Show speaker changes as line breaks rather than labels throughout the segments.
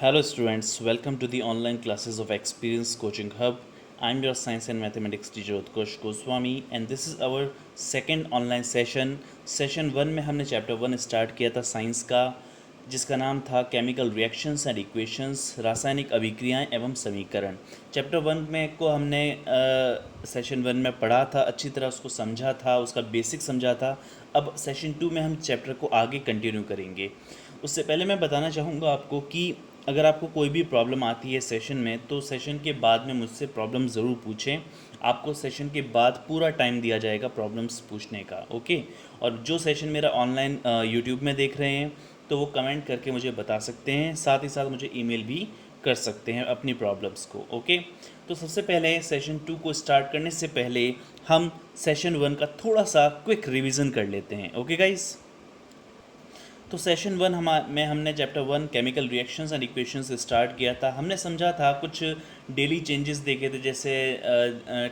Hello students, welcome to the online classes of Experience Coaching Hub. I'm your science and mathematics teacher Utkarsh Goswami and this is our second online session. Session 1 में हमने chapter 1 start किया था science का, जिसका नाम था chemical reactions and equations, रासायनिक अभिक्रियाएं एवं समीकरण। चैप्टर 1 में को हमने सेशन 1 में पढ़ा था, अच्छी तरह उसको समझा था, उसका बेसिक समझा था। अब सेशन 2 में हम चैप्टर को आगे कंटिन्यू करेंगे। उससे पहले मैं बताना चाहूँगा आपको कि अगर आपको कोई भी प्रॉब्लम आती है सेशन में, तो सेशन के बाद में मुझसे प्रॉब्लम ज़रूर पूछें। आपको सेशन के बाद पूरा टाइम दिया जाएगा प्रॉब्लम्स पूछने का, ओके। और जो सेशन मेरा ऑनलाइन यूट्यूब में देख रहे हैं तो वो कमेंट करके मुझे बता सकते हैं, साथ ही साथ मुझे ईमेल भी कर सकते हैं अपनी प्रॉब्लम्स को, ओके। तो सबसे पहले सेशन 2 को स्टार्ट करने से पहले हम सेशन 1 का थोड़ा सा क्विक रिवीजन कर लेते हैं, ओके गाइस। तो सेशन 1 में हमने chapter 1 chemical reactions and equations start किया था। हमने समझा था, कुछ डेली चेंजेस देखे थे, जैसे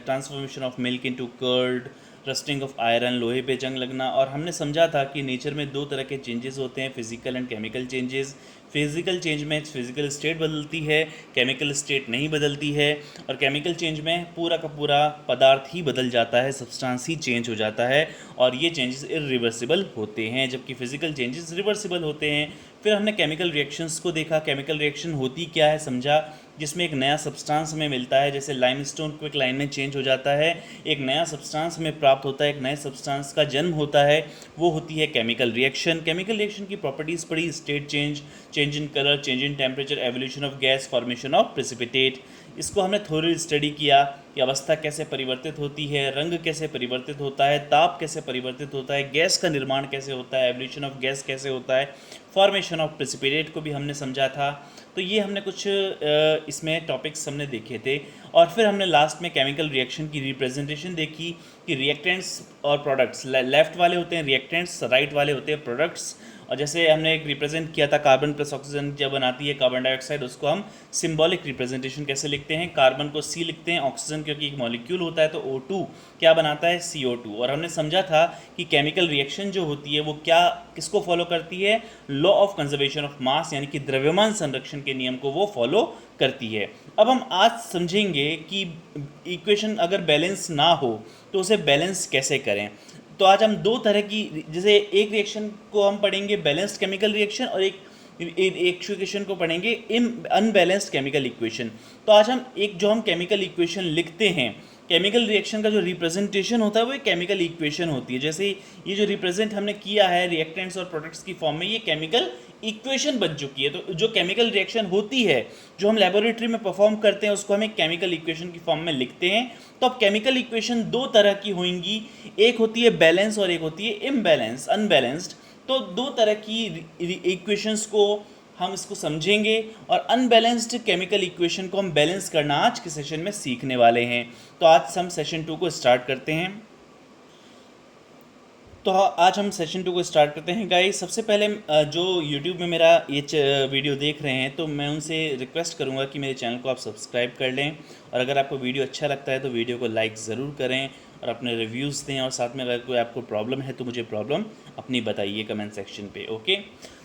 transformation of milk into curd, rusting of iron, लोहे पे जंग लगना। और हमने समझा था कि नेचर में दो तरह के चेंजेस होते हैं, physical and chemical changes. Physical change में फिजिकल स्टेट बदलती है, केमिकल स्टेट नहीं बदलती है। और केमिकल चेंज में पूरा का पूरा पदार्थ ही बदल जाता है, सब्सटेंस ही चेंज हो जाता है, और ये चेंजेस इरिवर्सिबल होते हैं, जबकि फिजिकल चेंजेस रिवर्सिबल होते हैं। फिर हमने केमिकल रिएक्शंस को देखा, केमिकल रिएक्शन होती क्या है समझा, जिसमें एक नया सब्सटेंस हमें मिलता है, जैसे लाइमस्टोन क्विक लाइन में चेंज हो जाता है, एक नया सब्सटेंस हमें प्राप्त होता है, एक नए सब्सटेंस का जन्म होता है, वो होती है केमिकल रिएक्शन। केमिकल रिएक्शन की प्रॉपर्टीज़ पढ़ी, state change, change in colour, change in temperature, evolution of gas, formation of precipitate. इसको हमने थोड़ी स्टडी किया कि अवस्था कैसे परिवर्तित होती है, रंग कैसे परिवर्तित होता है, ताप कैसे परिवर्तित होता है, गैस का निर्माण कैसे होता है, एवोल्यूशन ऑफ गैस कैसे होता है, फॉर्मेशन ऑफ प्रेसिपिटेट को भी हमने समझा था। तो ये हमने कुछ इसमें टॉपिक्स हमने देखे थे। और फिर हमने लास्ट में केमिकल रिएक्शन की रिप्रेजेंटेशन देखी कि रिएक्टेंट्स और प्रोडक्ट्स, लेफ्ट वाले होते हैं रिएक्टेंट्स, राइट वाले होते हैं प्रोडक्ट्स। और जैसे हमने एक रिप्रेजेंट किया था, कार्बन प्लस ऑक्सीजन जब बनाती है कार्बन डाइऑक्साइड, उसको हम सिंबॉलिक रिप्रेजेंटेशन कैसे लिखते हैं, कार्बन को सी लिखते हैं, ऑक्सीजन क्योंकि एक मॉलिक्यूल होता है तो O2 क्या बनाता है, CO2। और हमने समझा था कि केमिकल रिएक्शन जो होती है वो क्या किसको फॉलो करती है, law of conservation of mass, यानी कि द्रव्यमान संरक्षण के नियम को वो फॉलो करती है। अब हम आज समझेंगे कि इक्वेशन अगर बैलेंस ना हो तो उसे बैलेंस कैसे करें। तो आज हम दो तरह की, जैसे एक रिएक्शन को हम पढ़ेंगे बैलेंस्ड केमिकल रिएक्शन, और एक इक्वेशन को पढ़ेंगे अनबैलेंस्ड केमिकल इक्वेशन। तो आज हम जो हम केमिकल इक्वेशन लिखते हैं, केमिकल रिएक्शन का जो रिप्रेजेंटेशन होता है वो एक केमिकल इक्वेशन होती है। जैसे ये जो रिप्रेजेंट हमने किया है रिएक्टेंट्स और प्रोडक्ट्स की फॉर्म में, ये केमिकल इक्वेशन बन चुकी है। तो जो केमिकल रिएक्शन होती है जो हम लेबोरेटरी में परफॉर्म करते हैं, उसको हम एक केमिकल इक्वेशन की फॉर्म में लिखते हैं। तो अब केमिकल इक्वेशन दो तरह की होंगी, एक होती है बैलेंस और एक होती है इम्बैलेंस, अनबैलेंस्ड। तो दो तरह की इक्वेशंस को हम इसको समझेंगे, और अनबैलेंस्ड केमिकल इक्वेशन को हम बैलेंस करना आज के सेशन में सीखने वाले हैं। तो आज हम सेशन 2 को स्टार्ट करते हैं। तो आज हम सेशन 2 को स्टार्ट करते हैं गाइस। सबसे पहले जो यूट्यूब में मेरा ये वीडियो देख रहे हैं, तो मैं उनसे रिक्वेस्ट करूंगा कि मेरे चैनल को आप सब्सक्राइब कर लें, और अगर आपको वीडियो अच्छा लगता है तो वीडियो को लाइक ज़रूर करें और अपने रिव्यूज़ दें। और साथ में अगर कोई आपको प्रॉब्लम है तो मुझे प्रॉब्लम अपनी बताइए कमेंट सेक्शन पे, ओके।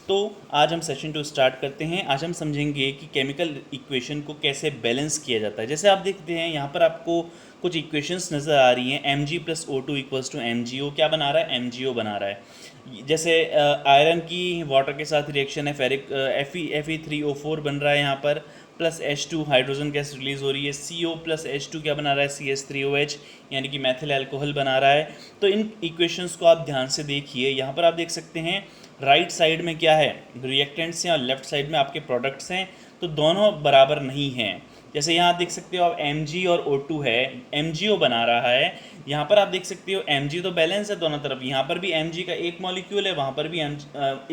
तो आज हम सेशन 2 स्टार्ट करते हैं। आज हम समझेंगे कि केमिकल इक्वेशन को कैसे बैलेंस किया जाता है। जैसे आप देखते हैं यहाँ पर आपको कुछ इक्वेशंस नज़र आ रही हैं, Mg + O2 = MgO। क्या बना रहा है, MgO बना रहा है। जैसे आयरन की वाटर के साथ रिएक्शन है, फेरिक Fe3O4 बन रहा है यहाँ पर, plus H2 hydrogen gas release हो रही है, CO + H2 क्या बना रहा है, CH3OH, यानी कि मैथिल अल्कोहल बना रहा है। तो इन इक्वेशंस को आप ध्यान से देखिए। यहाँ पर आप देख सकते हैं राइट साइड में क्या है, रिएक्टेंट्स हैं, और लेफ्ट साइड में आपके प्रोडक्ट्स हैं। तो दोनों बराबर नहीं हैं। जैसे यहाँ देख सकते हो आप Mg और O2 है, MgO बना रहा है। यहाँ पर आप देख सकते हो Mg तो बैलेंस है दोनों तरफ, यहाँ पर भी Mg का एक मॉलिक्यूल है, वहाँ पर भी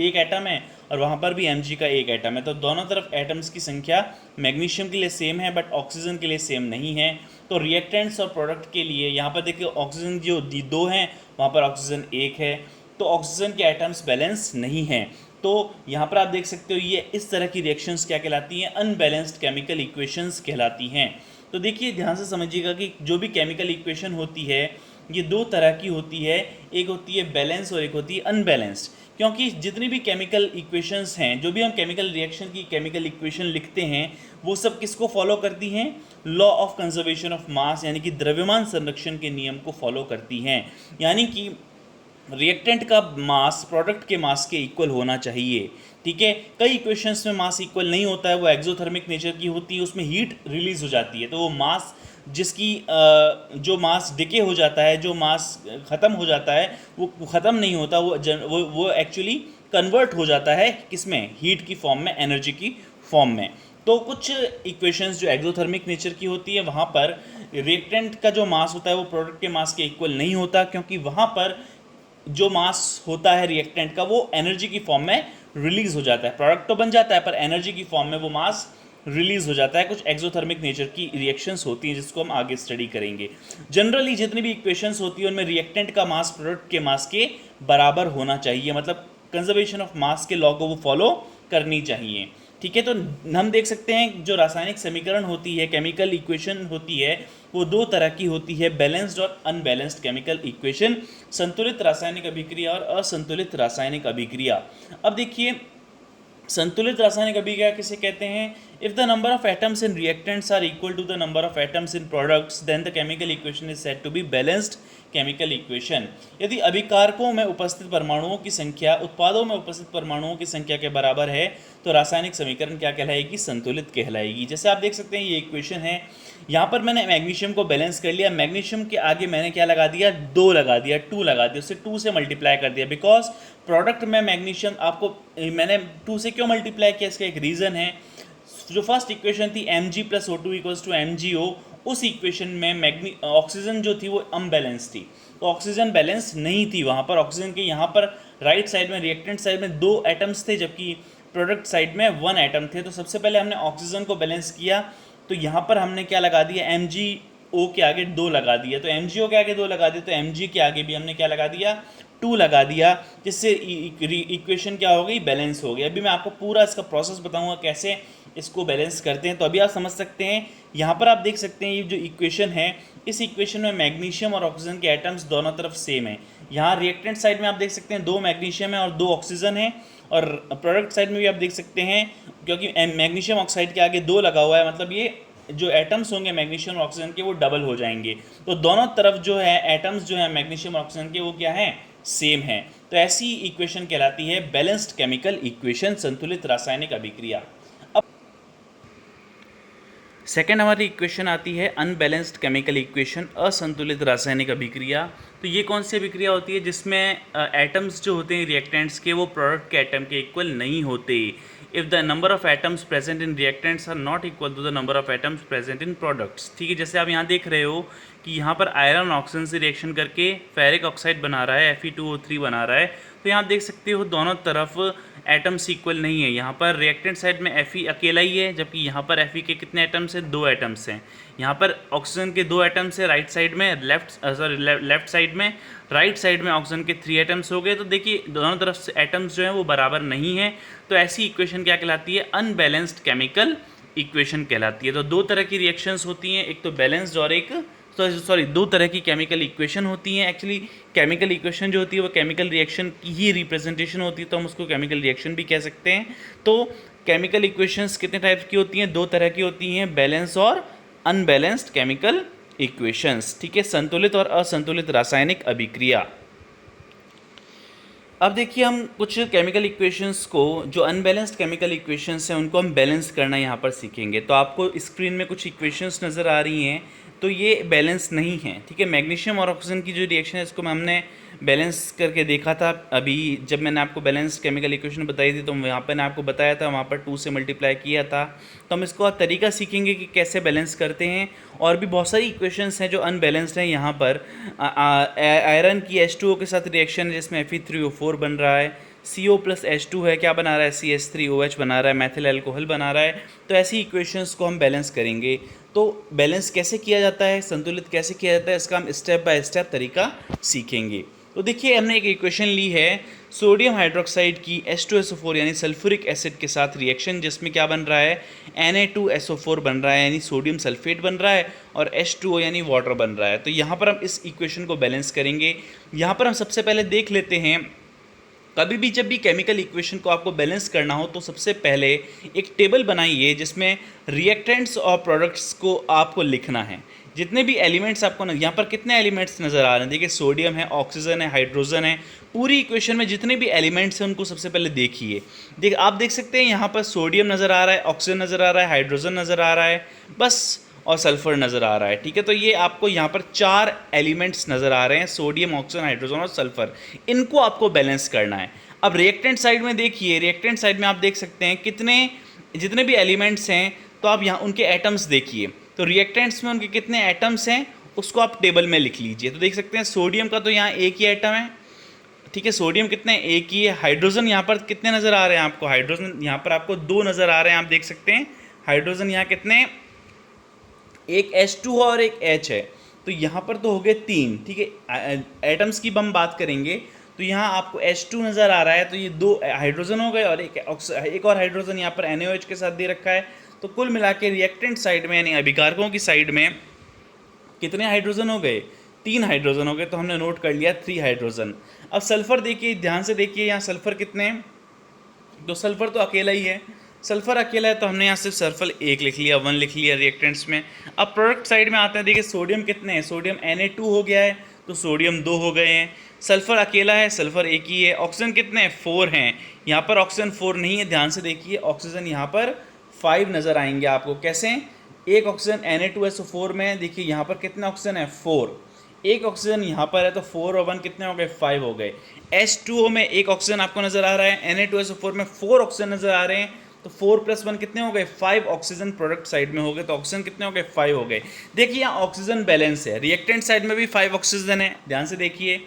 एक एटम है, और वहाँ पर भी Mg का एक एटम है। तो दोनों तरफ एटम्स की संख्या मैग्नीशियम के लिए सेम है, बट ऑक्सीजन के लिए सेम नहीं है। तो रिएक्टेंट्स और प्रोडक्ट के लिए यहाँ पर देखिए ऑक्सीजन जो दो हैं, वहाँ पर ऑक्सीजन एक है, तो ऑक्सीजन के एटम्स बैलेंस नहीं हैं। तो यहाँ पर आप देख सकते हो ये इस तरह की रिएक्शंस क्या कहलाती हैं, अनबैलेंस्ड केमिकल इक्वेशंस कहलाती हैं। तो देखिए ध्यान से समझिएगा कि जो भी केमिकल इक्वेशन होती है ये दो तरह की होती है, एक होती है बैलेंस और एक होती है अनबैलेंस्ड। क्योंकि जितनी भी केमिकल इक्वेशंस हैं, जो भी हम केमिकल रिएक्शन की केमिकल इक्वेशन लिखते हैं, वो सब किसको फॉलो करती हैं? Law of conservation of mass, यानी कि द्रव्यमान संरक्षण के नियम को फॉलो करती हैं। यानी कि रिएक्टेंट का मास प्रोडक्ट के मास के इक्वल होना चाहिए। ठीक है, कई इक्वेशंस में मास इक्वल नहीं होता है, वो एक्सोथर्मिक नेचर की होती है, उसमें हीट रिलीज हो जाती है, तो वो मास जिसकी जो मास डिके हो जाता है, जो मास ख़त्म हो जाता है, वो ख़त्म नहीं होता, वो एक्चुअली कन्वर्ट हो जाता है किसमें? हीट की फॉर्म में, एनर्जी की फॉर्म में। तो कुछ इक्वेशंस जो एक्सोथर्मिक नेचर की होती है, वहाँ पर रिएक्टेंट का जो मास होता है वो प्रोडक्ट के मास के इक्वल नहीं होता, क्योंकि वहाँ पर जो मास होता है रिएक्टेंट का, वो एनर्जी की फॉर्म में रिलीज हो जाता है। प्रोडक्ट तो बन जाता है, पर एनर्जी की फॉर्म में वो मास रिलीज हो जाता है। कुछ एक्सोथर्मिक नेचर की रिएक्शंस होती हैं, जिसको हम आगे स्टडी करेंगे। जनरली जितनी भी इक्वेशंस होती है, उनमें रिएक्टेंट का मास प्रोडक्ट के मास के बराबर होना चाहिए, मतलब कंजर्वेशन ऑफ मास के लॉ को वो फॉलो करनी चाहिए। ठीक है, तो हम देख सकते हैं जो रासायनिक समीकरण होती है, केमिकल इक्वेशन होती है, वो दो तरह की होती है, बैलेंस्ड और अनबैलेंस्ड केमिकल इक्वेशन, संतुलित रासायनिक अभिक्रिया और असंतुलित रासायनिक अभिक्रिया। अब देखिए, संतुलित रासायनिक अभिक्रिया किसे कहते हैं? If the number of atoms in reactants are equal to the number of atoms in products, then the chemical equation is said to be balanced chemical equation. यदि अभिकारकों में उपस्थित परमाणुओं की संख्या उत्पादों में उपस्थित परमाणुओं की संख्या के बराबर है, तो रासायनिक समीकरण क्या कहलाएगी? संतुलित कहलाएगी। जैसे आप देख सकते हैं, ये इक्वेशन है, यहाँ पर मैंने मैग्नीशियम को बैलेंस कर लिया, मैग्नीशियम के आगे मैंने क्या लगा दिया? 2 लगा दिया, 2 लगा दिया, उससे 2 से मल्टीप्लाई कर दिया, बिकॉज प्रोडक्ट में मैग्नीशियम आपको मैंने 2 से क्यों मल्टीप्लाई किया? इसका एक रीज़न है। जो फर्स्ट इक्वेशन थी Mg+O2 इक्वल्स टू MgO, उस इक्वेशन में ऑक्सीजन जो थी वो अनबैलेंस थी, तो ऑक्सीजन बैलेंस नहीं थी वहाँ पर। ऑक्सीजन के यहाँ पर राइट साइड में, रिएक्टेंट साइड में 2 एटम्स थे, जबकि प्रोडक्ट साइड में 1 एटम थे। तो सबसे पहले हमने ऑक्सीजन को बैलेंस किया, तो यहाँ पर हमने क्या लगा दिया? MgO के आगे 2 लगा दिया, तो MgO के आगे 2 लगा दिया, तो Mg के आगे भी हमने क्या लगा दिया? 2 लगा दिया, जिससे इक्वेशन क्या हो गई? बैलेंस हो गई। अभी मैं आपको पूरा इसका प्रोसेस बताऊंगा कैसे इसको बैलेंस करते हैं, तो अभी आप समझ सकते हैं। यहाँ पर आप देख सकते हैं, ये जो इक्वेशन है, इस इक्वेशन में मैग्नीशियम और ऑक्सीजन के एटम्स दोनों तरफ सेम है। यहाँ रिएक्टेंट साइड में आप देख सकते हैं 2 मैग्नीशियम है और 2 ऑक्सीजन है, और प्रोडक्ट साइड में भी आप देख सकते हैं, क्योंकि मैग्नीशियम ऑक्साइड के आगे 2 लगा हुआ है, मतलब ये जो एटम्स होंगे मैग्नीशियम और ऑक्सीजन के, वो डबल हो जाएंगे। तो दोनों तरफ जो है एटम्स जो है मैग्नीशियम और ऑक्सीजन के, वो क्या है? सेम है। तो ऐसी इक्वेशन कहलाती है बैलेंस्ड केमिकल इक्वेशन, संतुलित रासायनिक अभिक्रिया। सेकेंड हमारी इक्वेशन आती है अनबैलेंस्ड केमिकल इक्वेशन, असंतुलित रासायनिक अभिक्रिया। तो ये कौन सी अभिक्रिया होती है? जिसमें एटम्स जो होते हैं रिएक्टेंट्स के, वो प्रोडक्ट के एटम के इक्वल नहीं होते। If the number of atoms present in reactants are not equal to the number of atoms present in products. ठीक है, जैसे आप यहाँ देख रहे हो कि यहाँ पर आयरन ऑक्सीजन से रिएक्शन करके फेरिक ऑक्साइड बना रहा है, Fe2O3 बना रहा है। तो यहाँ देख सकते हो दोनों तरफ एटम्स इक्वल नहीं है। यहाँ पर रिएक्टेंट साइड में Fe अकेला ही है, जबकि यहाँ पर Fe के कितने एटम्स हैं? 2 एटम्स हैं। यहाँ पर ऑक्सीजन के 2 एटम्स है राइट साइड में, लेफ्ट साइड में, राइट साइड में ऑक्सीजन के 3 एटम्स हो गए। तो देखिए दोनों तरफ से एटम्स जो हैं वो बराबर नहीं है। तो ऐसी इक्वेशन क्या कहलाती है? अनबैलेंस्ड केमिकल इक्वेशन कहलाती है। तो 2 तरह की रिएक्शंस होती हैं, एक तो बैलेंस्ड और एक सॉरी 2 तरह की केमिकल इक्वेशन होती हैं। एक्चुअली केमिकल इक्वेशन जो होती है वो केमिकल रिएक्शन की ही रिप्रेजेंटेशन होती है, तो हम उसको केमिकल रिएक्शन भी कह सकते हैं। तो केमिकल इक्वेशंस कितने टाइप्स की होती हैं? 2 तरह की होती हैं, बैलेंस और अनबैलेंस्ड केमिकल इक्वेशंस। ठीक है, संतुलित और असंतुलित रासायनिक अभिक्रिया। अब देखिए, हम कुछ केमिकल इक्वेशंस को, जो अनबैलेंस्ड केमिकल इक्वेशंस हैं, उनको हम बैलेंस करना यहाँ पर सीखेंगे। तो आपको स्क्रीन में कुछ इक्वेशंस नज़र आ रही हैं, तो ये बैलेंस नहीं है। ठीक है, मैग्नीशियम और ऑक्सीजन की जो रिएक्शन है, इसको हमने बैलेंस करके देखा था। अभी जब मैंने आपको बैलेंस्ड केमिकल इक्वेशन बताई थी, तो वहाँ पर मैंने आपको बताया था, वहाँ पर 2 से मल्टीप्लाई किया था। तो हम इसको तरीका सीखेंगे कि कैसे बैलेंस करते हैं। और भी बहुत सारी इक्वेशंस हैं जो अनबैलेंस्ड हैं। यहाँ पर आयरन की H2O के साथ रिएक्शन है, जिसमें Fe3O4 बन रहा है, CO+H2 है, क्या बना रहा है? CH3OH बना रहा है, मैथिल अल्कोहल बना रहा है। तो ऐसी इक्वेशंस को हम बैलेंस करेंगे। तो बैलेंस कैसे किया जाता है, संतुलित कैसे किया जाता है, इसका हम स्टेप बाय स्टेप तरीका सीखेंगे। तो देखिए हमने एक इक्वेशन ली है सोडियम हाइड्रोक्साइड की H2SO4 यानी सल्फ्यूरिक एसिड के साथ रिएक्शन, जिसमें क्या बन रहा है Na2SO4 बन रहा है यानी सोडियम सल्फेट बन रहा है, और H2O यानी वाटर बन रहा है। तो यहाँ पर हम इस इक्वेशन को बैलेंस करेंगे। यहाँ पर हम सबसे पहले देख लेते हैं, कभी भी जब भी केमिकल इक्वेशन को आपको बैलेंस करना हो तो सबसे पहले एक टेबल बनाइए जिसमें रिएक्टेंट्स और प्रोडक्ट्स को आपको लिखना है। जितने भी एलिमेंट्स आपको यहाँ पर कितने एलिमेंट्स नज़र आ रहे हैं, देखिए सोडियम है, ऑक्सीजन है, हाइड्रोजन है। पूरी इक्वेशन में जितने भी एलिमेंट्स हैं उनको सबसे पहले देखिए। आप देख सकते हैं यहाँ पर सोडियम नज़र आ रहा है, ऑक्सीजन नज़र आ रहा है, हाइड्रोजन नज़र आ रहा है बस, और सल्फर नज़र आ रहा है। ठीक है, तो ये आपको यहाँ पर 4 एलिमेंट्स नज़र आ रहे हैं, सोडियम, ऑक्सीजन, हाइड्रोजन और सल्फर। इनको आपको बैलेंस करना है। अब रिएक्टेंट साइड में देखिए, रिएक्टेंट साइड में आप देख सकते हैं कितने, जितने भी एलिमेंट्स हैं तो आप यहाँ उनके एटम्स देखिए। तो रिएक्टेंट्स में उनके कितने एटम्स हैं उसको आप टेबल में लिख लीजिए। तो देख सकते हैं सोडियम का तो यहाँ एक ही एटम है। ठीक है, सोडियम कितने, एक ही है। हाइड्रोजन यहाँ पर कितने नज़र आ रहे हैं आपको, हाइड्रोजन यहाँ पर आपको 2 नज़र आ रहे हैं, आप देख सकते हैं। हाइड्रोजन यहाँ कितने, एक H2 और एक H है, तो यहाँ पर तो हो गए 3। ठीक है, एटम्स की हम बात करेंगे तो यहाँ आपको H2 नज़र आ रहा है, तो ये 2 हाइड्रोजन हो गए और एक और हाइड्रोजन यहाँ पर NaOH के साथ दे रखा है। तो कुल मिला के रिएक्टेंट साइड में यानी अभिकारकों की साइड में कितने हाइड्रोजन हो गए, 3 हाइड्रोजन हो गए। तो हमने नोट कर लिया 3 हाइड्रोजन। अब सल्फर देखिए, ध्यान से देखिए यहाँ सल्फर कितने हैं, तो सल्फर तो अकेला ही है, सल्फर अकेला है तो हमने यहाँ सिर्फ सल्फर 1 लिख लिया, 1 लिख लिया रिएक्टेंट्स में। अब प्रोडक्ट साइड में आते हैं, देखिए सोडियम कितने हैं, सोडियम Na2 हो गया है तो सोडियम 2 हो गए हैं। सल्फर अकेला है, सल्फर 1 ही है। ऑक्सीजन कितने हैं, 4 हैं। यहाँ पर ऑक्सीजन 4 नहीं है, ध्यान से देखिए, ऑक्सीजन यहाँ पर 5 नज़र आएंगे आपको। कैसे, एक ऑक्सीजन Na2SO4 में देखिए यहाँ पर कितने ऑक्सीजन है, 4। एक ऑक्सीजन यहाँ पर है तो 4 और 1 कितने हो गए, 5 हो गए। H2O में एक ऑक्सीजन आपको नज़र आ रहा है, Na2SO4 में 4 ऑक्सीजन नज़र आ रहे हैं, तो 4 + 1 कितने हो गए, 5 ऑक्सीजन प्रोडक्ट साइड में हो गए। तो ऑक्सीजन कितने हो गए, 5 हो गए। देखिए यहाँ ऑक्सीजन बैलेंस है, रिएक्टेंट साइड में भी 5 ऑक्सीजन है, ध्यान से देखिए,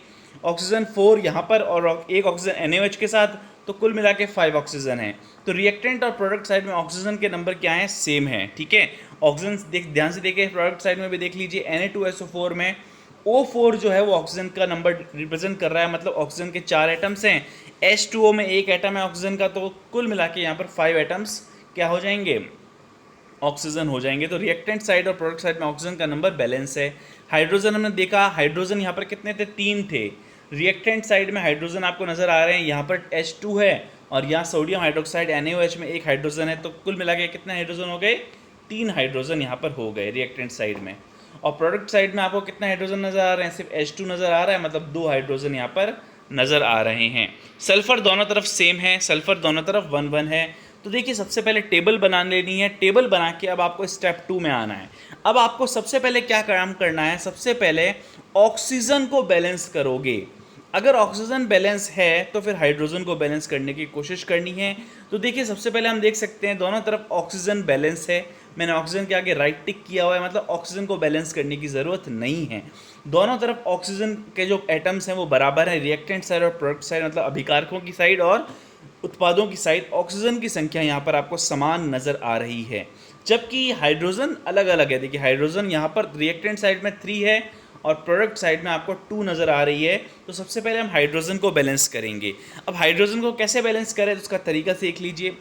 ऑक्सीजन 4 यहाँ पर और एक ऑक्सीजन NaOH के साथ, तो कुल मिला के 5 ऑक्सीजन है। तो रिएक्टेंट और प्रोडक्ट साइड में ऑक्सीजन के नंबर क्या हैं, सेम है। ठीक है, ऑक्सीजन ध्यान से देखिए, प्रोडक्ट साइड में भी देख लीजिए, Na2SO4 में O4 जो है वो ऑक्सीजन का नंबर रिप्रेजेंट कर रहा है, मतलब ऑक्सीजन के 4 एटम्स हैं। H2O में एक एटम है ऑक्सीजन का, तो कुल मिला के यहाँ पर 5 एटम्स क्या हो जाएंगे, ऑक्सीजन हो जाएंगे। तो रिएक्टेंट साइड और प्रोडक्ट साइड में ऑक्सीजन का नंबर बैलेंस है। हाइड्रोजन हमने देखा, हाइड्रोजन यहाँ पर कितने थे, 3 थे। रिएक्टेंट साइड में हाइड्रोजन आपको नज़र आ रहे हैं, यहाँ पर H2 है और यहाँ सोडियम हाइड्रोक्साइड NaOH में एक हाइड्रोजन है, तो कुल मिला के कितने हाइड्रोजन हो गए, 3 हाइड्रोजन यहाँ पर हो गए रिएक्टेंट साइड में। और प्रोडक्ट साइड में आपको कितने हाइड्रोजन नज़र आ रहे हैं, सिर्फ H2 नज़र आ रहा है, मतलब 2 हाइड्रोजन यहाँ पर नज़र आ रहे हैं। सल्फर दोनों तरफ सेम है, सल्फर दोनों तरफ 1 1 है। तो देखिए सबसे पहले टेबल बना लेनी है, टेबल बना के अब आपको स्टेप 2 में आना है। अब आपको सबसे पहले क्या काम करना है, सबसे पहले ऑक्सीजन को बैलेंस करोगे। अगर ऑक्सीजन बैलेंस है तो फिर हाइड्रोजन को बैलेंस करने की कोशिश करनी है। तो देखिए सबसे पहले हम देख सकते हैं दोनों तरफ ऑक्सीजन बैलेंस है, मैंने ऑक्सीजन के आगे राइट टिक किया हुआ है, मतलब ऑक्सीजन को बैलेंस करने की ज़रूरत नहीं है। दोनों तरफ ऑक्सीजन के जो एटम्स हैं वो बराबर है, रिएक्टेंट साइड और प्रोडक्ट साइड, मतलब अभिकारकों की साइड और उत्पादों की साइड ऑक्सीजन की संख्या यहाँ पर आपको समान नज़र आ रही है। जबकि हाइड्रोजन अलग अलग है, देखिए हाइड्रोजन यहाँ पर रिएक्टेंट साइड में 3 है और प्रोडक्ट साइड में आपको 2 नज़र आ रही है। तो सबसे पहले हम हाइड्रोजन को बैलेंस करेंगे। अब हाइड्रोजन को कैसे बैलेंस करें तो उसका तरीका सीख लीजिए।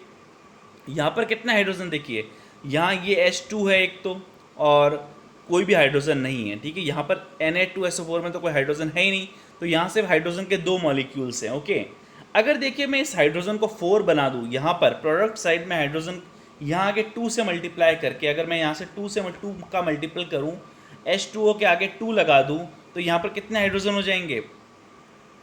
यहाँ पर कितने हाइड्रोजन देखिए, यहाँ ये H2 है एक तो, और कोई भी हाइड्रोजन नहीं है। ठीक है, यहाँ पर Na2SO4 में तो कोई हाइड्रोजन है ही नहीं, तो यहाँ से हाइड्रोजन के 2 मॉलिक्यूल्स हैं। ओके, अगर देखिए मैं इस हाइड्रोजन को 4 बना दूँ, यहाँ पर प्रोडक्ट साइड में हाइड्रोजन यहाँ आगे 2 से मल्टीप्लाई करके, अगर मैं यहाँ से 2 का मल्टीपल करूँ, H2O के आगे 2 लगा दूँ, तो यहाँ पर कितने हाइड्रोजन हो जाएंगे,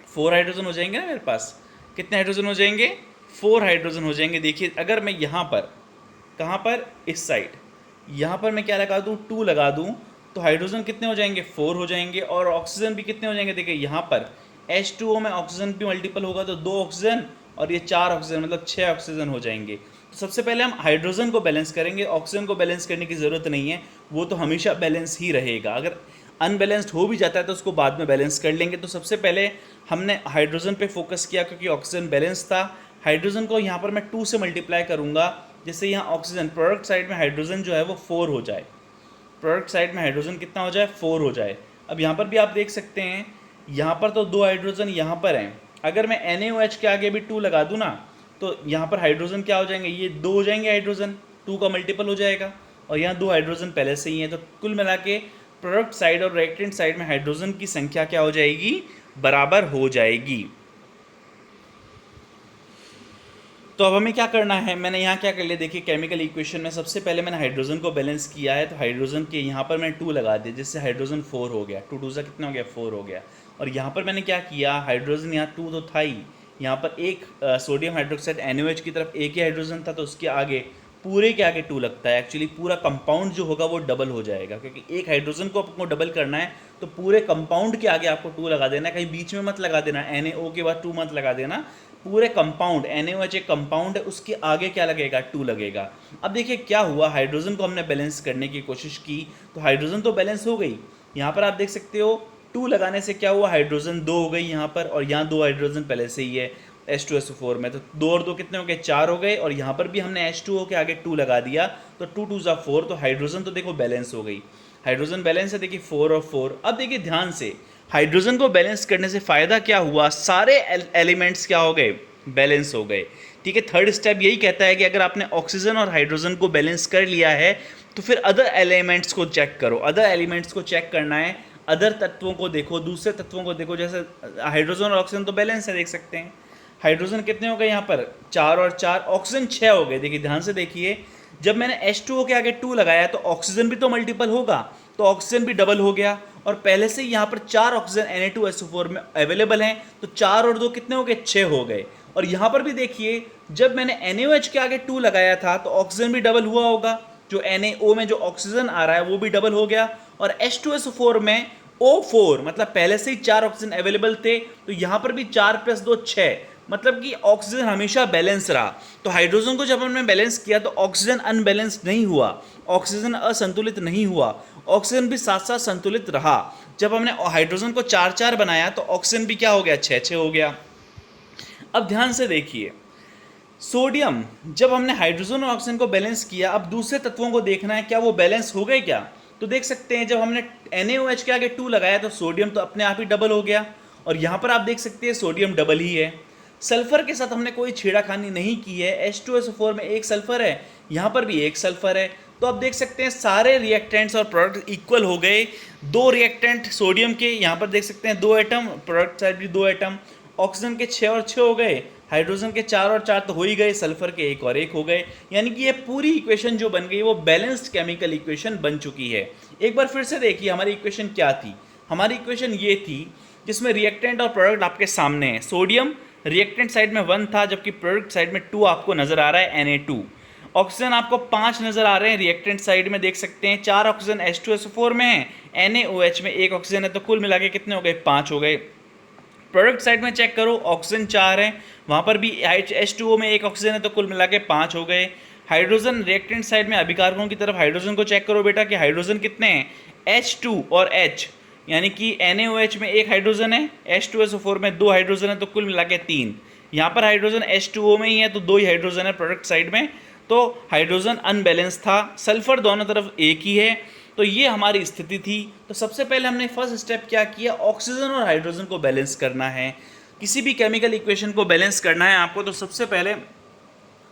4 हाइड्रोजन हो जाएंगे ना मेरे पास। कितने हाइड्रोजन हो जाएंगे, 4 हाइड्रोजन हो जाएंगे। देखिए अगर मैं यहाँ पर, कहाँ पर, इस साइड, यहाँ पर मैं क्या लगा दूँ, 2 लगा दूँ, तो हाइड्रोजन कितने हो जाएंगे, 4 हो जाएंगे। और ऑक्सीजन भी कितने हो जाएंगे, देखिए यहाँ पर H2O में ऑक्सीजन भी मल्टीपल होगा तो 2 ऑक्सीजन और ये 4 ऑक्सीजन, मतलब 6 ऑक्सीजन हो जाएंगे। तो सबसे पहले हम हाइड्रोजन को बैलेंस करेंगे, ऑक्सीजन को बैलेंस करने की ज़रूरत नहीं है, वो तो हमेशा बैलेंस ही रहेगा। अगर अनबैलेंस्ड हो भी जाता है तो उसको बाद में बैलेंस कर लेंगे। तो सबसे पहले हमने हाइड्रोजन पे फोकस किया क्योंकि ऑक्सीजन बैलेंस था। हाइड्रोजन को यहाँ पर मैं 2 से मल्टीप्लाई करूँगा, जिससे यहाँ ऑक्सीजन प्रोडक्ट साइड में हाइड्रोजन जो है वो 4 हो जाए, प्रोडक्ट साइड में हाइड्रोजन कितना हो जाए, 4 हो जाए। अब यहाँ पर भी आप देख सकते हैं यहाँ पर तो 2 हाइड्रोजन यहाँ पर हैं, अगर मैं NaOH के आगे भी 2 लगा दूँ ना तो यहाँ पर हाइड्रोजन क्या हो जाएंगे, ये 2 हो जाएंगे हाइड्रोजन, 2 का मल्टीपल हो जाएगा, और यहाँ 2 हाइड्रोजन पहले से ही हैं, तो कुल मिला के प्रोडक्ट साइड और रिएक्टेंट साइड में हाइड्रोजन की संख्या क्या हो जाएगी, बराबर हो जाएगी। तो अब हमें क्या करना है, मैंने यहाँ क्या कर लिया, देखिए केमिकल इक्वेशन में सबसे पहले मैंने हाइड्रोजन को बैलेंस किया है, तो हाइड्रोजन के यहाँ पर मैंने 2 लगा दिया, जिससे हाइड्रोजन 4 हो गया, 2 2 सा कितना हो गया, 4 हो गया। और यहाँ पर मैंने क्या किया, हाइड्रोजन यहाँ 2 तो था ही, यहाँ पर एक सोडियम हाइड्रोक्साइड NaOH की तरफ एक ही हाइड्रोजन था, तो उसके आगे पूरे के आगे 2 लगता है, एक्चुअली पूरा कंपाउंड जो होगा वो डबल हो जाएगा, क्योंकि एक हाइड्रोजन को आपको डबल करना है तो पूरे कंपाउंड के आगे आपको 2 लगा देना है, कहीं बीच में मत लगा देना, NaO के बाद 2 मत लगा देना, पूरे कंपाउंड NaOH एक कंपाउंड है उसके आगे क्या लगेगा, 2 लगेगा। अब देखिए क्या हुआ, हाइड्रोजन को हमने बैलेंस करने की कोशिश की तो हाइड्रोजन तो बैलेंस हो गई, यहाँ पर आप देख सकते हो 2 लगाने से क्या हुआ, हाइड्रोजन 2 हो गई यहाँ पर, और यहाँ 2 हाइड्रोजन पहले से ही है H2SO4 में, तो 2 और 2 कितने हो गए, 4 हो गए, और यहाँ पर भी हमने H2O के आगे 2 लगा दिया, तो 2 2 ज़ा 4, तो हाइड्रोजन तो देखो बैलेंस हो गई, हाइड्रोजन बैलेंस है, देखिए 4 और 4। अब देखिए ध्यान से, हाइड्रोजन को बैलेंस करने से फ़ायदा क्या हुआ, सारे एलिमेंट्स क्या हो गए, बैलेंस हो गए। ठीक है, थर्ड स्टेप यही कहता है कि अगर आपने ऑक्सीजन और हाइड्रोजन को बैलेंस कर लिया है तो फिर अदर एलिमेंट्स को चेक करो, अदर एलिमेंट्स को चेक करना है, अदर तत्वों को देखो, दूसरे तत्वों को देखो, जैसे हाइड्रोजन और ऑक्सीजन तो बैलेंस है, देख सकते हैं हाइड्रोजन कितने हो गए यहाँ पर, 4 और 4, ऑक्सीजन 6 हो गए। देखिए ध्यान से देखिए, जब मैंने H2O के आगे 2 लगाया तो ऑक्सीजन भी तो मल्टीपल होगा, तो ऑक्सीजन भी डबल हो गया, और पहले से ही यहाँ पर 4 ऑक्सीजन Na2SO4 में अवेलेबल हैं, तो 4 और 2 कितने हो गए, 6 हो गए। और यहाँ पर भी देखिए, जब मैंने NaOH के आगे 2 लगाया था तो ऑक्सीजन भी डबल हुआ होगा, जो NaO में जो ऑक्सीजन आ रहा है वो भी डबल हो गया, और H2SO4 में O4 मतलब पहले से ही 4 ऑक्सीजन अवेलेबल थे, तो यहाँ पर भी 4 + 2 6, मतलब कि ऑक्सीजन हमेशा बैलेंस रहा। तो हाइड्रोजन को जब हमने बैलेंस किया तो ऑक्सीजन अनबैलेंस नहीं हुआ, ऑक्सीजन असंतुलित नहीं हुआ, ऑक्सीजन भी साथ साथ संतुलित रहा। जब हमने हाइड्रोजन को 4 4 बनाया तो ऑक्सीजन भी क्या हो गया, 6 6 हो गया। अब ध्यान से देखिए, सोडियम, जब हमने हाइड्रोजन और ऑक्सीजन को बैलेंस किया, अब दूसरे तत्वों को देखना है क्या वो बैलेंस हो गए क्या, तो देख सकते हैं जब हमने NaOH के आगे 2 लगाया तो सोडियम तो अपने आप ही डबल हो गया, और यहाँ पर आप देख सकते हैं सोडियम डबल ही है। सल्फर के साथ हमने कोई छेड़ाखानी नहीं की है, H2SO4 में एक सल्फर है, यहाँ पर भी एक सल्फर है, तो आप देख सकते हैं सारे रिएक्टेंट्स और प्रोडक्ट इक्वल हो गए। 2 रिएक्टेंट सोडियम के यहाँ पर देख सकते हैं 2 एटम, प्रोडक्ट साइड भी 2 एटम, ऑक्सीजन के 6 और 6 हो गए, हाइड्रोजन के 4 और 4 तो हो ही गए, सल्फर के 1 और 1 हो गए, यानी कि ये पूरी इक्वेशन जो बन गई वो बैलेंस्ड केमिकल इक्वेशन बन चुकी है। एक बार फिर से देखिए हमारी इक्वेशन क्या थी, हमारी इक्वेशन ये थी जिसमें रिएक्टेंट और प्रोडक्ट आपके सामने है, सोडियम रिएक्टेंट साइड में 1 था जबकि प्रोडक्ट साइड में 2 आपको नजर आ रहा है Na2, ऑक्सीजन आपको 5 नजर आ रहे हैं, रिएक्टेंट साइड में देख सकते हैं 4 ऑक्सीजन H2SO4 में है, NaOH में 1 ऑक्सीजन है, तो कुल मिला के कितने हो गए, 5 हो गए। प्रोडक्ट साइड में चेक करो, ऑक्सीजन 4 है, वहाँ पर भी H2O में 1 ऑक्सीजन है, तो कुल मिला के 5 हो गए। हाइड्रोजन रिएक्टेंट साइड में अभिकारकों की तरफ हाइड्रोजन को चेक करो बेटा कि हाइड्रोजन कितने हैं, H2 और H, यानी कि NaOH में 1 हाइड्रोजन है, H2SO4 में 2 हाइड्रोजन है, तो कुल मिला के 3। यहाँ पर हाइड्रोजन H2O में ही है तो 2 ही हाइड्रोजन है प्रोडक्ट साइड में, तो हाइड्रोजन अनबैलेंस था, सल्फर दोनों तरफ एक ही है। तो ये हमारी स्थिति थी। तो सबसे पहले हमने फर्स्ट स्टेप क्या किया, ऑक्सीजन और हाइड्रोजन को बैलेंस करना है। किसी भी केमिकल इक्वेशन को बैलेंस करना है आपको तो सबसे पहले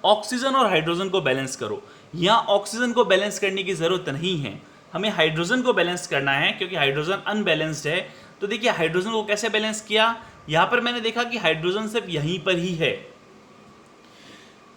ऑक्सीजन और हाइड्रोजन को बैलेंस करो। यहाँ ऑक्सीजन को बैलेंस करने की ज़रूरत नहीं है, हमें हाइड्रोजन को बैलेंस करना है क्योंकि हाइड्रोजन अनबैलेंस्ड है। तो देखिए हाइड्रोजन को कैसे बैलेंस किया, यहाँ पर मैंने देखा कि हाइड्रोजन सिर्फ यहीं पर ही है,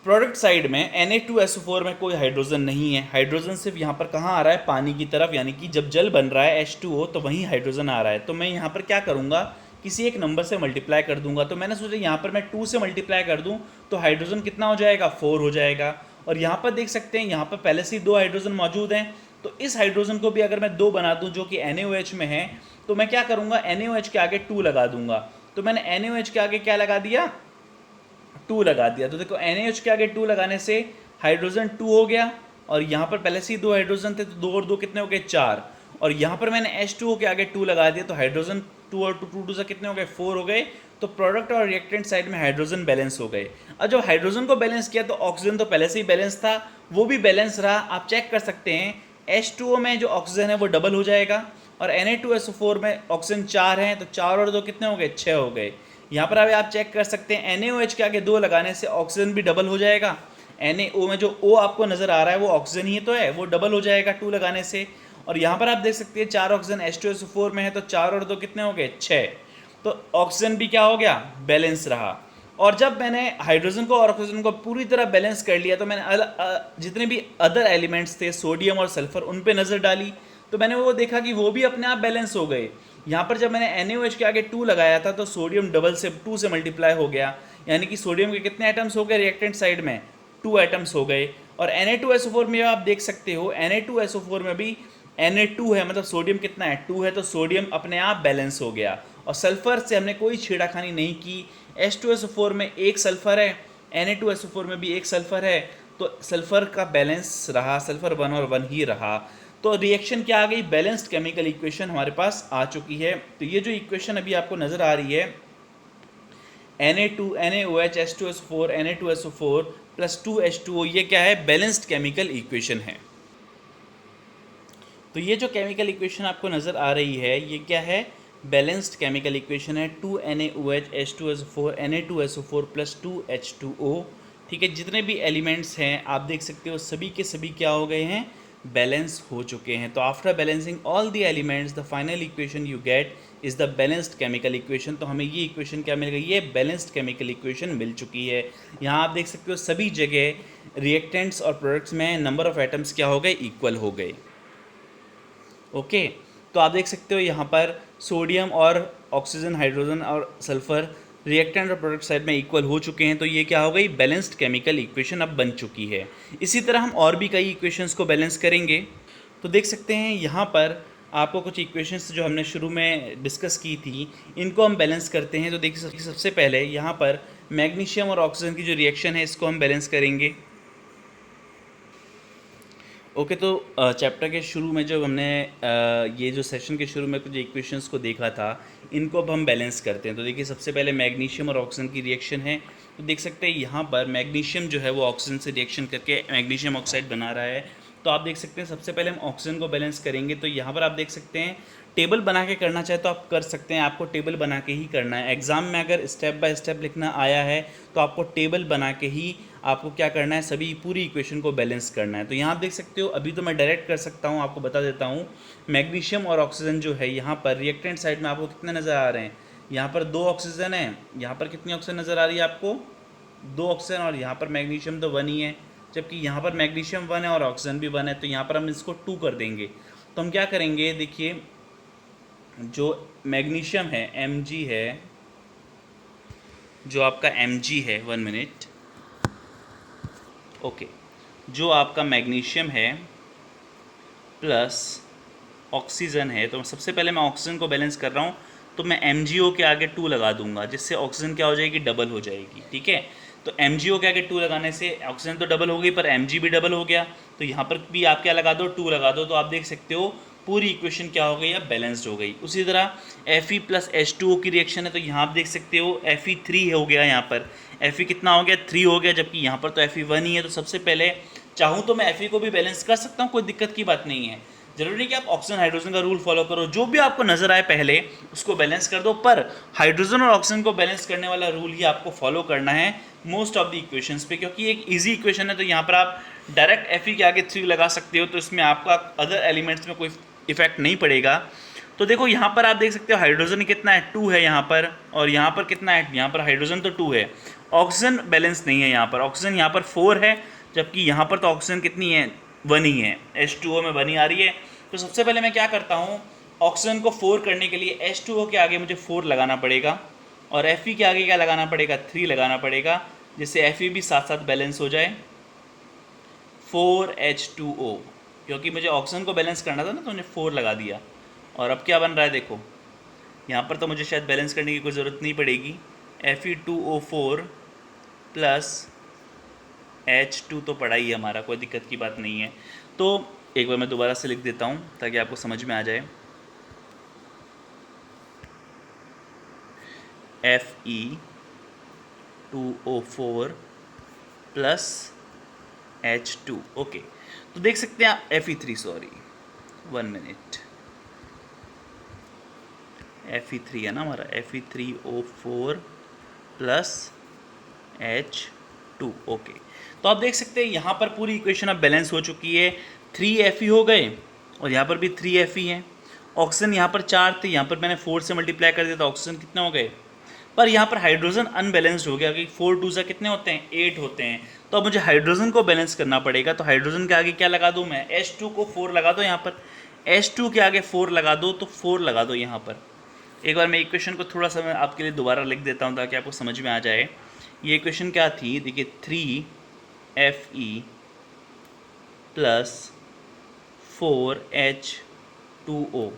प्रोडक्ट साइड में Na2SO4 में कोई हाइड्रोजन नहीं है, हाइड्रोजन सिर्फ यहाँ पर कहाँ आ रहा है, पानी की तरफ, यानी कि जब जल बन रहा है H2O तो वहीं हाइड्रोजन आ रहा है। तो मैं यहाँ पर क्या करूँगा, किसी एक नंबर से मल्टीप्लाई कर दूंगा। तो मैंने सोचा यहाँ पर मैं 2 से मल्टीप्लाई कर दूँ तो हाइड्रोजन कितना हो जाएगा, 4 हो जाएगा। और यहाँ पर देख सकते हैं यहाँ पर पहले से ही 2 हाइड्रोजन मौजूद हैं, तो इस हाइड्रोजन को भी अगर मैं 2 बना दूँ जो कि NaOH में है, तो मैं क्या करूँगा, NaOH के आगे 2 लगा दूंगा। तो मैंने NaOH के आगे क्या लगा दिया, 2 लगा दिया। तो देखो NaOH के आगे 2 लगाने से हाइड्रोजन 2 हो गया, और यहाँ पर पहले से ही 2 हाइड्रोजन थे तो 2 और 2 कितने हो गए, 4। और यहाँ पर मैंने H2O के आगे 2 लगा दिया तो हाइड्रोजन 2 और 2 2 से कितने हो गए, 4 हो गए। तो प्रोडक्ट और रिएक्टेंट साइड में हाइड्रोजन बैलेंस हो गए। अब जब हाइड्रोजन को बैलेंस किया तो ऑक्सीजन तो पहले से ही बैलेंस था, वो भी बैलेंस रहा। आप चेक कर सकते हैं H2O में जो ऑक्सीजन है वो डबल हो जाएगा, और Na2SO4 में ऑक्सीजन 4 हैं, तो 4 और 2 कितने हो गए, 6 हो गए। यहाँ पर अभी आप चेक कर सकते हैं NaOH के आगे 2 लगाने से ऑक्सीजन भी डबल हो जाएगा। NaO में जो O आपको नज़र आ रहा है वो ऑक्सीजन ही तो है, वो डबल हो जाएगा 2 लगाने से। और यहाँ पर आप देख सकते हैं 4 ऑक्सीजन H2SO4 में है, तो 4 और 2 कितने हो गए, 6। तो ऑक्सीजन भी क्या हो गया, बैलेंस रहा। और जब मैंने हाइड्रोजन को और ऑक्सीजन को पूरी तरह बैलेंस कर लिया, तो मैंने जितने भी अदर एलिमेंट्स थे, सोडियम और सल्फर, उन पे नज़र डाली, तो मैंने वो देखा कि वो भी अपने आप बैलेंस हो गए। यहाँ पर जब मैंने NaOH के आगे 2 लगाया था, तो सोडियम डबल से 2 से मल्टीप्लाई हो गया, यानी कि सोडियम के कितने एटम्स हो गए रिएक्टेंट साइड में, 2 एटम्स हो गए। और Na2SO4 में आप देख सकते हो, Na2SO4 में भी Na2 है, मतलब सोडियम कितना है, 2 है, तो सोडियम अपने आप बैलेंस हो गया। और सल्फर से हमने कोई छेड़खानी नहीं की। H2SO4 में एक सल्फर है, Na2SO4 में भी एक सल्फर है, तो सल्फर का बैलेंस रहा, सल्फर 1 और 1 ही रहा। तो रिएक्शन क्या आ गई, बैलेंस्ड केमिकल इक्वेशन हमारे पास आ चुकी है। तो ये जो इक्वेशन अभी आपको नज़र आ रही है, Na2 NaOH H2SO4 Na2SO4 plus 2H2O, ये क्या है, बैलेंस्ड केमिकल इक्वेशन है। तो ये जो केमिकल इक्वेशन आपको नज़र आ रही है, ये क्या है, बैलेंस्ड केमिकल इक्वेशन है। 2 NaOH H2SO4 Na2SO4 plus 2H2O। ठीक है, जितने भी एलिमेंट्स हैं आप देख सकते हो सभी के सभी क्या हो गए हैं, बैलेंस हो चुके हैं। तो after balancing all the elements the final equation you get is the balanced chemical equation. तो हमें ये इक्वेशन क्या मिल गई, ये बैलेंस्ड केमिकल इक्वेशन मिल चुकी है। यहाँ आप देख सकते हो सभी जगह रिएक्टेंट्स और प्रोडक्ट्स में नंबर ऑफ एटम्स क्या हो गए, इक्वल हो गए। ओके, तो आप देख सकते हो यहाँ पर सोडियम और ऑक्सीजन, हाइड्रोजन और सल्फर रिएक्टेंट और प्रोडक्ट साइड में इक्वल हो चुके हैं। तो ये क्या हो गई, बैलेंस्ड केमिकल इक्वेशन अब बन चुकी है। इसी तरह हम और भी कई इक्वेशंस को बैलेंस करेंगे। तो देख सकते हैं यहाँ पर आपको कुछ इक्वेशंस जो हमने शुरू में डिस्कस की थी, इनको हम बैलेंस करते हैं। तो देखिए सबसे पहले यहाँ पर मैग्नीशियम और ऑक्सीजन की जो रिएक्शन है, इसको हम बैलेंस करेंगे। ओके, तो चैप्टर के शुरू में जब हमने ये जो सेशन के शुरू में कुछ इक्वेशंस को देखा था, इनको अब हम बैलेंस करते हैं। तो देखिए सबसे पहले मैग्नीशियम और ऑक्सीजन की रिएक्शन है। तो देख सकते हैं यहाँ पर मैग्नीशियम जो है वो ऑक्सीजन से रिएक्शन करके मैग्नीशियम ऑक्साइड बना रहा है। तो आप देख सकते हैं सबसे पहले हम ऑक्सीजन को बैलेंस करेंगे। तो यहाँ पर आप देख सकते हैं टेबल बना के करना चाहे तो आप कर सकते हैं, आपको टेबल बना के ही करना है। एग्ज़ाम में अगर स्टेप बाय स्टेप लिखना आया है तो आपको टेबल बना के ही आपको क्या करना है, सभी पूरी इक्वेशन को बैलेंस करना है। तो यहाँ आप देख सकते हो, अभी तो मैं डायरेक्ट कर सकता हूँ, आपको बता देता हूँ। मैग्नीशियम और ऑक्सीजन जो है यहाँ पर रिएक्टेंट साइड में आपको कितने नज़र आ रहे हैं, यहाँ पर 2 ऑक्सीजन है, यहाँ पर कितनी ऑक्सीजन नज़र आ रही है आपको, 2 ऑक्सीजन, और यहाँ पर मैग्नीशियम तो 1 ही है, जबकि यहाँ पर मैग्नीशियम 1 है और ऑक्सीजन भी 1 है। तो यहाँ पर हम इसको 2 कर देंगे। तो हम क्या करेंगे, देखिए जो मैग्नीशियम है Mg है, जो आपका Mg है, 1 मिनट, ओके, जो आपका मैग्नीशियम है प्लस ऑक्सीजन है, तो सबसे पहले मैं ऑक्सीजन को बैलेंस कर रहा हूँ, तो मैं MgO के आगे 2 लगा दूंगा, जिससे ऑक्सीजन क्या हो जाएगी, डबल हो जाएगी। ठीक है, तो MgO के आगे 2 लगाने से ऑक्सीजन तो डबल हो गई, पर Mg भी डबल हो गया। तो यहाँ पर भी आप क्या लगा दो, 2 लगा दो। तो आप देख सकते हो पूरी इक्वेशन क्या हो गई, अब बैलेंस्ड हो गई। उसी तरह Fe प्लस H2O की रिएक्शन है, तो यहाँ आप देख सकते हो Fe3 हो गया, यहाँ पर Fe कितना हो गया, 3 हो गया, जबकि यहाँ पर तो Fe1 ही है। तो सबसे पहले चाहूँ तो मैं Fe को भी बैलेंस कर सकता हूँ, कोई दिक्कत की बात नहीं है। जरूरी नहीं कि आप ऑक्सीजन हाइड्रोजन का रूल फॉलो करो, जो भी आपको नजर आए पहले उसको बैलेंस कर दो, पर हाइड्रोजन और ऑक्सीजन को बैलेंस करने वाला रूल ही आपको फॉलो करना है मोस्ट ऑफ द इक्वेशंस पे, क्योंकि एक इजी इक्वेशन है। तो यहाँ पर आप डायरेक्ट Fe के आगे 3 लगा सकते हो, तो इसमें आपका अदर एलिमेंट्स में कोई इफेक्ट नहीं पड़ेगा। तो देखो यहाँ पर आप देख सकते हो हाइड्रोजन कितना है, 2 है यहाँ पर, और यहाँ पर कितना है, यहाँ पर हाइड्रोजन तो 2 है, ऑक्सीजन बैलेंस नहीं है यहाँ पर, ऑक्सीजन यहाँ पर 4 है, जबकि यहाँ पर तो ऑक्सीजन कितनी है, 1 ही है, H2O में 1 ही आ रही है। तो सबसे पहले मैं क्या करता हूँ, ऑक्सीजन को 4 करने के लिए H2O के आगे मुझे 4 लगाना पड़ेगा, और Fe के आगे क्या लगाना पड़ेगा, 3 लगाना पड़ेगा, जिससे Fe भी साथ साथ बैलेंस हो जाए, 4H2O, क्योंकि मुझे ऑक्सीजन को बैलेंस करना था ना, तो मैंने 4 लगा दिया। और अब क्या बन रहा है, देखो यहाँ पर तो मुझे शायद बैलेंस करने की कोई ज़रूरत नहीं पड़ेगी, Fe2O4 प्लस H2 तो पड़ा ही है हमारा, कोई दिक्कत की बात नहीं है। तो एक बार मैं दोबारा से लिख देता हूँ ताकि आपको समझ में आ जाए, Fe2O4 प्लस H2, ओके। तो देख सकते हैं Fe3, सॉरी 1 मिनट, Fe3 है ना हमारा, Fe3O4 प्लस H2। ओके, तो आप देख सकते हैं यहाँ पर पूरी इक्वेशन अब बैलेंस हो चुकी है। 3Fe हो गए और यहाँ पर भी 3Fe है। ऑक्सीजन यहाँ पर 4 थे, यहाँ पर मैंने 4 से मल्टीप्लाई कर दिया तो ऑक्सीजन कितने हो गए, पर यहाँ पर हाइड्रोजन अनबैलेंस्ड हो गया क्योंकि 4 2 से कितने होते हैं, 8 होते हैं। तो अब मुझे हाइड्रोजन को बैलेंस करना पड़ेगा, तो हाइड्रोजन के आगे क्या लगा दूँ मैं, H2 को 4 लगा दो यहाँ पर, H2 के आगे 4 लगा दो तो 4 लगा दो यहाँ पर। एक बार मैं इक्वेशन को थोड़ा सा मैं आपके लिए दोबारा लिख देता हूँ ताकि आपको समझ में आ जाए। ये इक्वेशन क्या थी, देखिए 3Fe प्लस 4H2O,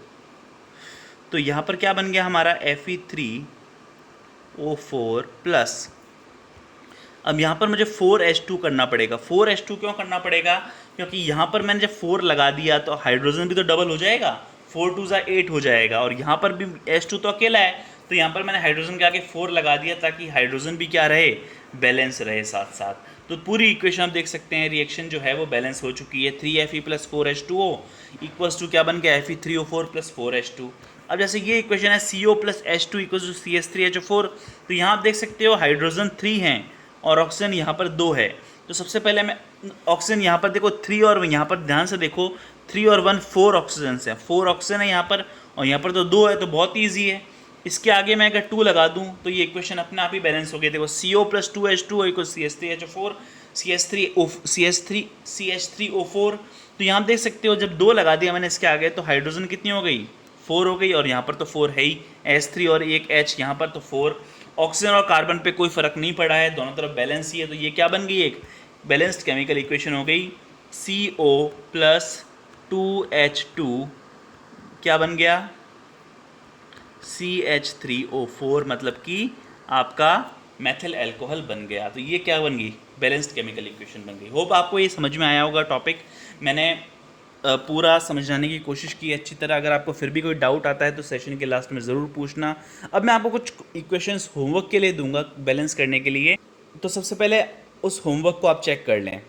तो यहाँ पर क्या बन गया हमारा Fe3O4 प्लस, अब यहाँ पर मुझे 4H2 करना पड़ेगा। 4H2 क्यों करना पड़ेगा, क्योंकि यहाँ पर मैंने जब 4 लगा दिया तो हाइड्रोजन भी तो डबल हो जाएगा, 4 2 ज़ा 8 हो जाएगा, और यहाँ पर भी H2 तो अकेला है, तो यहाँ पर मैंने हाइड्रोजन के आगे 4 लगा दिया ताकि हाइड्रोजन भी क्या रहे, बैलेंस रहे साथ साथ। तो पूरी इक्वेशन आप देख सकते हैं, रिएक्शन जो है वो बैलेंस हो चुकी है। 3Fe plus 4H2O equals to क्या बन गया, Fe3O4 प्लस 4H2। अब जैसे ये इक्वेशन है CO plus H2 equals to CH3HO4, तो यहाँ आप देख सकते हो हाइड्रोजन 3 हैं और ऑक्सीजन यहाँ पर 2 है। तो सबसे पहले मैं ऑक्सीजन यहाँ पर देखो 3 और यहाँ पर ध्यान से देखो 3 और 1 4 ऑक्सीजन है, 4 ऑक्सीजन है यहाँ पर और यहाँ पर तो 2 है, तो बहुत ईजी है। इसके आगे मैं अगर 2 लगा दूँ तो ये इक्वेशन अपने आप ही बैलेंस हो गई। देखो CO plus 2H2O equal CH3HO4 CH3O4, तो यहाँ देख सकते हो जब 2 लगा दिया मैंने इसके आगे तो हाइड्रोजन कितनी हो गई, 4 हो गई, और यहाँ पर तो 4 है ही, H3 और एक H यहाँ पर तो 4। ऑक्सीजन और कार्बन पे कोई फर्क नहीं पड़ा है, दोनों तरफ बैलेंस ही है, तो ये क्या बन गई, एक बैलेंस्ड केमिकल इक्वेशन हो गई। CO प्लस 2H2 क्या बन गया, CH3O4, मतलब कि आपका मैथिल अल्कोहल बन गया। तो ये क्या बन गई, बैलेंस्ड केमिकल इक्वेशन बन गई। होप आपको ये समझ में आया होगा टॉपिक, मैंने पूरा समझाने की कोशिश की अच्छी तरह। अगर आपको फिर भी कोई डाउट आता है तो सेशन के लास्ट में ज़रूर पूछना। अब मैं आपको कुछ इक्वेशंस होमवर्क के लिए दूंगा बैलेंस करने के लिए, तो सबसे पहले उस होमवर्क को आप चेक कर लें।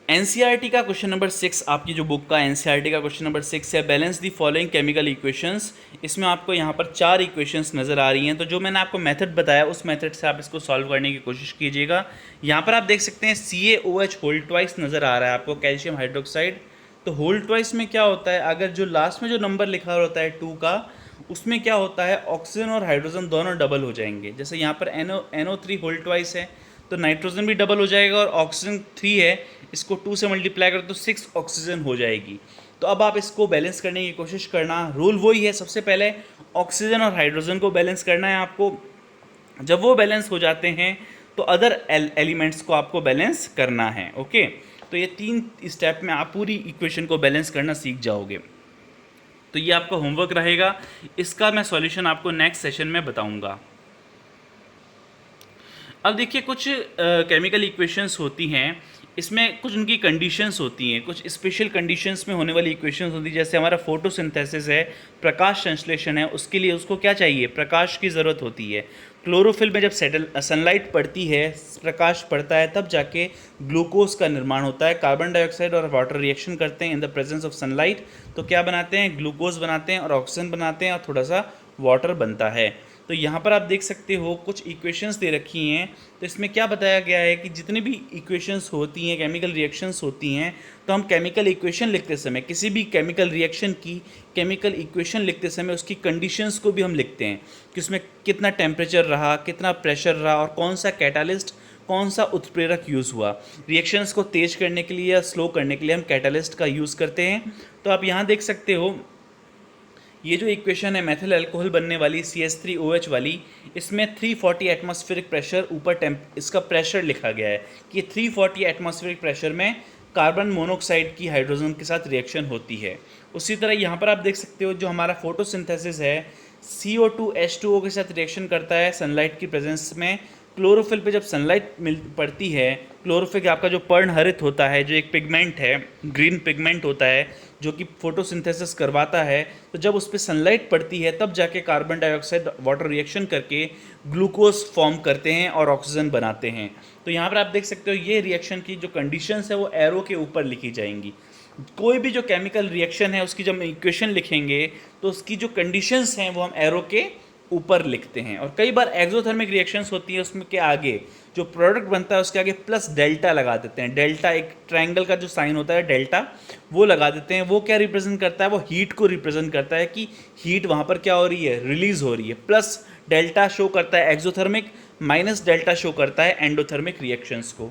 एनसीईआरटी का क्वेश्चन नंबर 6, आपकी जो बुक का एनसीईआरटी का क्वेश्चन नंबर 6 है, balance the following chemical equations. इसमें आपको यहाँ पर 4 इक्वेशंस नज़र आ रही हैं, तो जो मैंने आपको मेथड बताया उस मेथड से आप इसको सॉल्व करने की कोशिश कीजिएगा। यहाँ पर आप देख सकते हैं CaOH होल ट्वाइस नज़र आ रहा है आपको, कैल्शियम हाइड्रोक्साइड। तो होल ट्वाइस में क्या होता है, अगर जो लास्ट में जो नंबर लिखा होता है 2 का, उसमें क्या होता है, ऑक्सीजन और हाइड्रोजन दोनों डबल हो जाएंगे। जैसे यहाँ पर NO3 होल ट्वाइस है तो नाइट्रोजन भी डबल हो जाएगा, और ऑक्सीजन 3 है, इसको 2 से मल्टीप्लाई करो तो 6 ऑक्सीजन हो जाएगी। तो अब आप इसको बैलेंस करने की कोशिश करना। रूल वही है, सबसे पहले ऑक्सीजन और हाइड्रोजन को बैलेंस करना है आपको। जब वो बैलेंस हो जाते हैं तो अदर एलिमेंट्स को आपको बैलेंस करना है। ओके, तो ये 3 स्टेप में आप पूरी इक्वेशन को बैलेंस करना सीख जाओगे। तो ये आपका होमवर्क रहेगा, इसका मैं सॉल्यूशन आपको नेक्स्ट सेशन में बताऊंगा। अब देखिए कुछ केमिकल इक्वेशंस होती हैं, इसमें कुछ उनकी कंडीशंस होती हैं, कुछ स्पेशल कंडीशंस में होने वाली इक्वेशंस होती है। जैसे हमारा फोटोसिंथेसिस है, प्रकाश संश्लेषण है, उसके लिए उसको क्या चाहिए, प्रकाश की ज़रूरत होती है। क्लोरोफिल में जब सनलाइट पड़ती है, प्रकाश पड़ता है, तब जाके ग्लूकोज का निर्माण होता है। कार्बन डाइऑक्साइड और वाटर रिएक्शन करते हैं in the presence of sunlight, तो क्या बनाते हैं, ग्लूकोज बनाते हैं और ऑक्सीजन बनाते हैं और थोड़ा सा वाटर बनता है। तो यहाँ पर आप देख सकते हो कुछ इक्वेशंस दे रखी हैं, तो इसमें क्या बताया गया है कि जितनी भी इक्वेशंस होती हैं, केमिकल रिएक्शंस होती हैं, तो हम केमिकल इक्वेशन लिखते समय, किसी भी केमिकल रिएक्शन की केमिकल इक्वेशन लिखते समय उसकी कंडीशंस को भी हम लिखते हैं कि उसमें कितना टेम्परेचर रहा, कितना प्रेशर रहा और कौन सा कैटालिस्ट, कौन सा उत्प्रेरक यूज़ हुआ। रिएक्शंस को तेज करने के लिए या स्लो करने के लिए हम कैटालिस्ट का यूज़ करते हैं। तो आप यहाँ देख सकते हो ये जो इक्वेशन है मेथिल अल्कोहल बनने वाली CH3OH वाली, इसमें 340 एटमॉस्फेरिक प्रेशर ऊपर इसका प्रेशर लिखा गया है कि 340 एटमॉस्फेरिक प्रेशर में कार्बन मोनोऑक्साइड की हाइड्रोजन के साथ रिएक्शन होती है। उसी तरह यहाँ पर आप देख सकते हो जो हमारा फोटोसिंथेसिस है, CO2 H2O के साथ रिएक्शन करता है सनलाइट की प्रेजेंस में। क्लोरोफिल पे जब सनलाइट पड़ती है, क्लोरोफिल आपका जो पर्णहरित होता है, जो एक पिगमेंट है, ग्रीन पिगमेंट होता है जो कि फोटोसिंथेसिस करवाता है, तो जब उस पर सनलाइट पड़ती है तब जाके कार्बन डाइऑक्साइड वाटर रिएक्शन करके ग्लूकोज फॉर्म करते हैं और ऑक्सीजन बनाते हैं। तो यहाँ पर आप देख सकते हो ये रिएक्शन की जो कंडीशंस है वो एरो के ऊपर लिखी जाएंगी। कोई भी जो केमिकल रिएक्शन है उसकी जब हम इक्वेशन लिखेंगे तो उसकी जो कंडीशंस हैं वो हम एरो के ऊपर लिखते हैं। और कई बार एक्सोथर्मिक रिएक्शंस होती है उसमें के आगे जो प्रोडक्ट बनता है उसके आगे प्लस डेल्टा लगा देते हैं। डेल्टा एक ट्रायंगल का जो साइन होता है डेल्टा वो लगा देते हैं। वो क्या रिप्रेजेंट करता है, वो हीट को रिप्रेजेंट करता है कि हीट वहाँ पर क्या हो रही है, रिलीज हो रही है। प्लस डेल्टा शो करता है एक्सोथर्मिक, माइनस डेल्टा शो करता है एंडोथर्मिक रिएक्शंस को।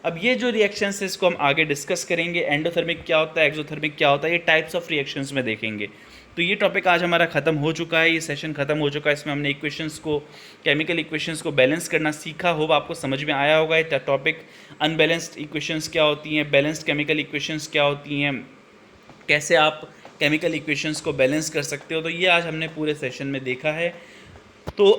अब ये जो रिएक्शंस है इसको हम आगे डिस्कस करेंगे। एंडोथर्मिक क्या होता है, एक्सोथर्मिक क्या होता है, ये टाइप्स ऑफ रिएक्शंस में देखेंगे। तो ये टॉपिक आज हमारा ख़त्म हो चुका है, ये सेशन ख़त्म हो चुका है। इसमें हमने इक्वेशंस को, केमिकल इक्वेशंस को बैलेंस करना सीखा। होप आपको समझ में आया होगा ये टॉपिक। अनबैलेंस्ड इक्वेशंस क्या होती हैं, बैलेंस्ड केमिकल इक्वेशंस क्या होती हैं, कैसे आप केमिकल इक्वेशंस को बैलेंस कर सकते हो, तो ये आज हमने पूरे सेशन में देखा है। तो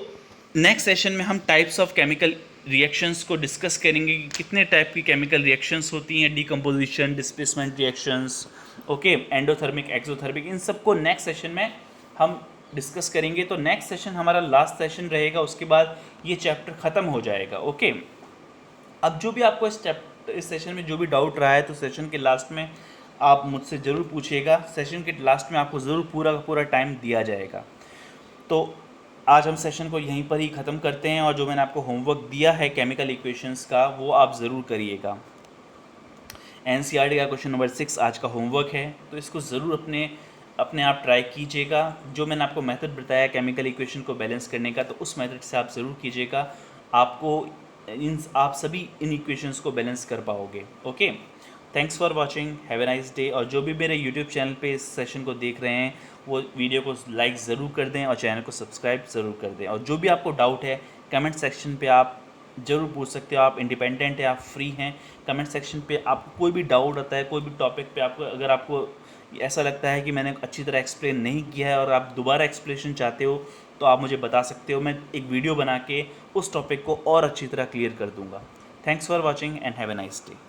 नेक्स्ट सेशन में हम टाइप्स ऑफ केमिकल रिएक्शंस को डिस्कस करेंगे कि कितने टाइप की केमिकल रिएक्शंस होती हैं, decomposition, displacement reactions, okay, endothermic, exothermic, इन सबको नेक्स्ट सेशन में हम डिस्कस करेंगे। तो नेक्स्ट सेशन हमारा लास्ट सेशन रहेगा, उसके बाद ये चैप्टर ख़त्म हो जाएगा, ओके। अब जो भी आपको इस सेशन में जो भी डाउट रहा है तो सेशन के लास्ट में आप मुझसे ज़रूर पूछिएगा। सेशन के लास्ट में आपको ज़रूर पूरा का पूरा टाइम दिया जाएगा। तो आज हम सेशन को यहीं पर ही ख़त्म करते हैं, और जो मैंने आपको होमवर्क दिया है केमिकल इक्वेशंस का वो आप ज़रूर करिएगा। एनसीईआरटी का क्वेश्चन नंबर 6 आज का होमवर्क है, तो इसको ज़रूर अपने आप ट्राई कीजिएगा। जो मैंने आपको मेथड बताया केमिकल इक्वेशन को बैलेंस करने का, तो उस मेथड से आप ज़रूर कीजिएगा। आप सभी इन इक्वेशंस को बैलेंस कर पाओगे, okay. Thanks for watching, have a nice day. और जो भी मेरे यूट्यूब चैनल पे इस सेशन को देख रहे हैं वो वीडियो को लाइक ज़रूर कर दें और चैनल को सब्सक्राइब ज़रूर कर दें। और जो भी आपको डाउट है कमेंट सेक्शन पे आप ज़रूर पूछ सकते हो। आप इंडिपेंडेंट है, आप फ्री हैं। कमेंट सेक्शन पे आपको कोई भी डाउट आता है, कोई भी टॉपिक पे अगर आपको ऐसा लगता है कि मैंने अच्छी तरह एक्सप्लेन नहीं किया है और आप दोबारा एक्सप्लेनेशन चाहते हो तो आप मुझे बता सकते हो। मैं एक वीडियो बना के उस टॉपिक को और अच्छी तरह क्लियर कर दूँगा। Thanks for watching and have a nice day.